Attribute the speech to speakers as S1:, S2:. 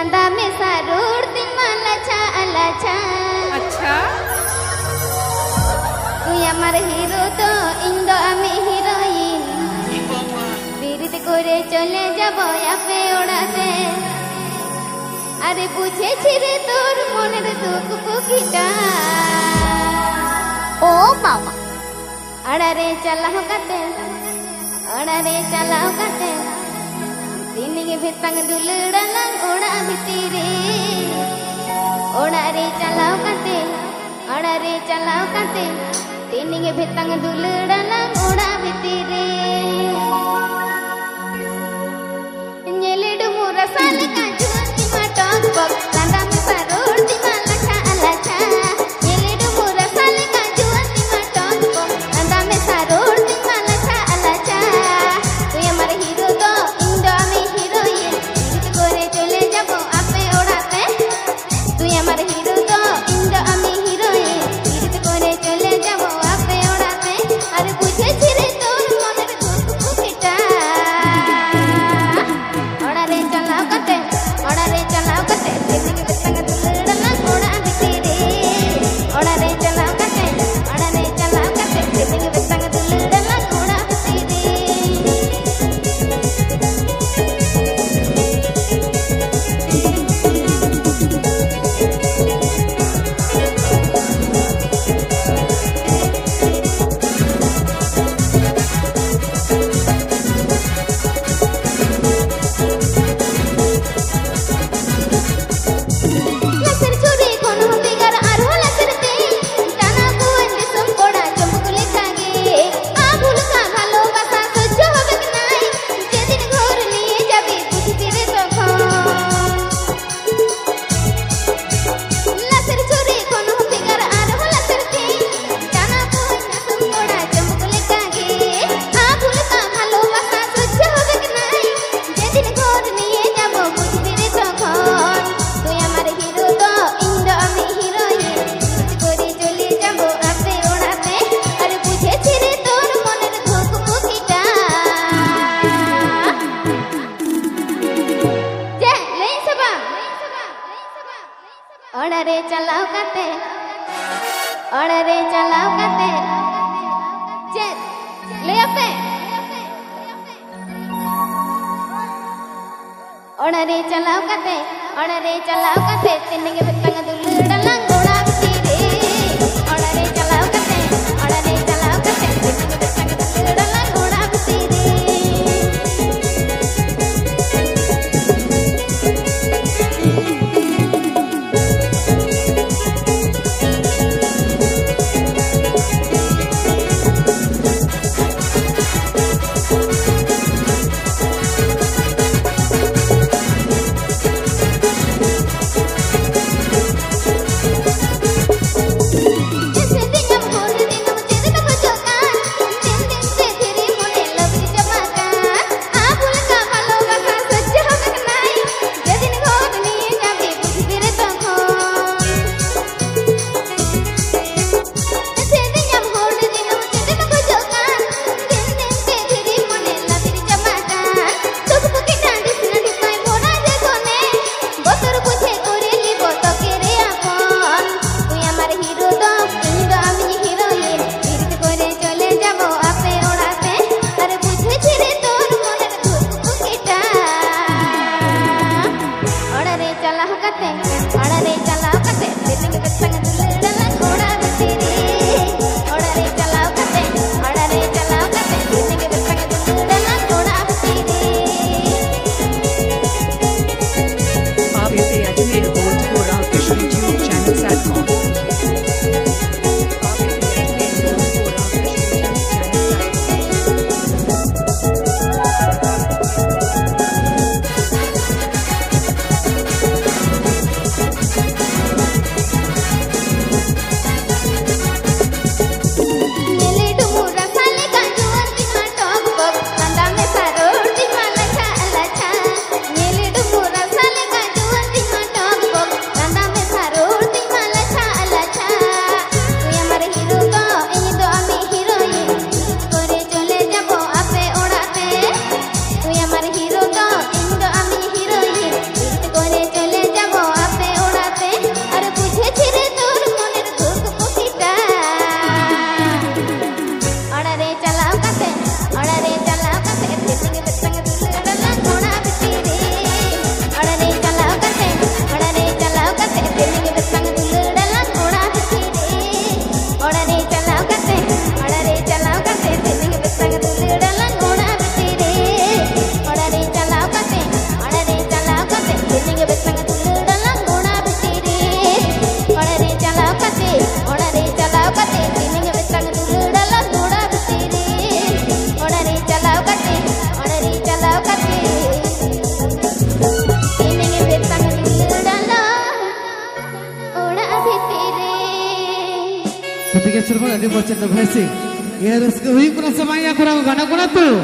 S1: कांदा में सारूर तिमाला छा आला छा
S2: अच्छा
S1: তুই আমার হিরো তো ইন্দো আমি হিরোইন বিরিত করে চলে যাব আপে ওড়াতে আরে বুঝেছি রে তোর মনের দুঃখ পুকিটা
S3: ও বাবা
S1: আড়ারে চালাও কাতে আড়ারে চালাও কাতে তিনিগে ভিতাঙ্গ দুলড়ালাং ওড়া ভিতিরে ওড়ারে চালাও কাতে আড়ারে চালাও কাতে তিনিগে ভিতাঙ্গ দুলড়ালাং ওড়া ভিতিরে ñeledu murasal kaju timatok bok landa me sarur timala cha ala cha ñeledu murasal kaju timatok bok landa me sarur timala cha ala cha তুই আমার হিরো তো ইন্দো আমি হিরোইন বিরিত করে চলে যাব আপে ওড়াতে তুই আমার হিরো তো ইন্দো আমি হিরোইন বিরিত করে চলে যাব আপে ওড়াতে আর বুঝেছি রে তোর মনের দুঃখ পুকিটা ওড়ারে চালাও কাতে তিনিগে বেতাঙ্গ দুলড়ালা ওড়া ভিতিরে ওড়ারে চালাও কাতে তিনিগে বেতাঙ্গ দুলড়ালা ওড়া ভিতিরে লাসের চুরি কোন বিগার আর লাসের তে টানা কোন দিসম কোড়া চমকুলে কাগে আবুল কা ভালোবাসা সহ্য হবে কি নাই যেদিন ঘর নিয়ে যাবি বুঝবি রে তখন লাসের চুরি কোন বিগার আর লাসের তে টানা কোন দিসম কোড়া চমকুলে কাগে আবুল কা ভালোবাসা সহ্য হবে কি নাই যেদিন ঘর নিয়ে যাব বুঝবি রে তখন তুই আমার হিরো তো ইন্দো আমি হিরোইন বিরিত করে চলে যাব আপে ওড়াতে আর বুঝেছি রে তোর মনের ধুক পুকিটা যে লেই সবা ওড়ারে চালাও কাতে যে লে আপে ওড়ারে চালাও কাতে তিনিগে বেতাঙ্গ দুলড়ালাং ওড়া ভিতিরে ওড়ারে চালাও কাতে তিনিগে বেতাঙ্গ দুলড়ালাং ওড়া ভিতিরে
S2: tadi mau cerita versi. Ya harus kewing pernah sama ya kurang gana kurang tuh.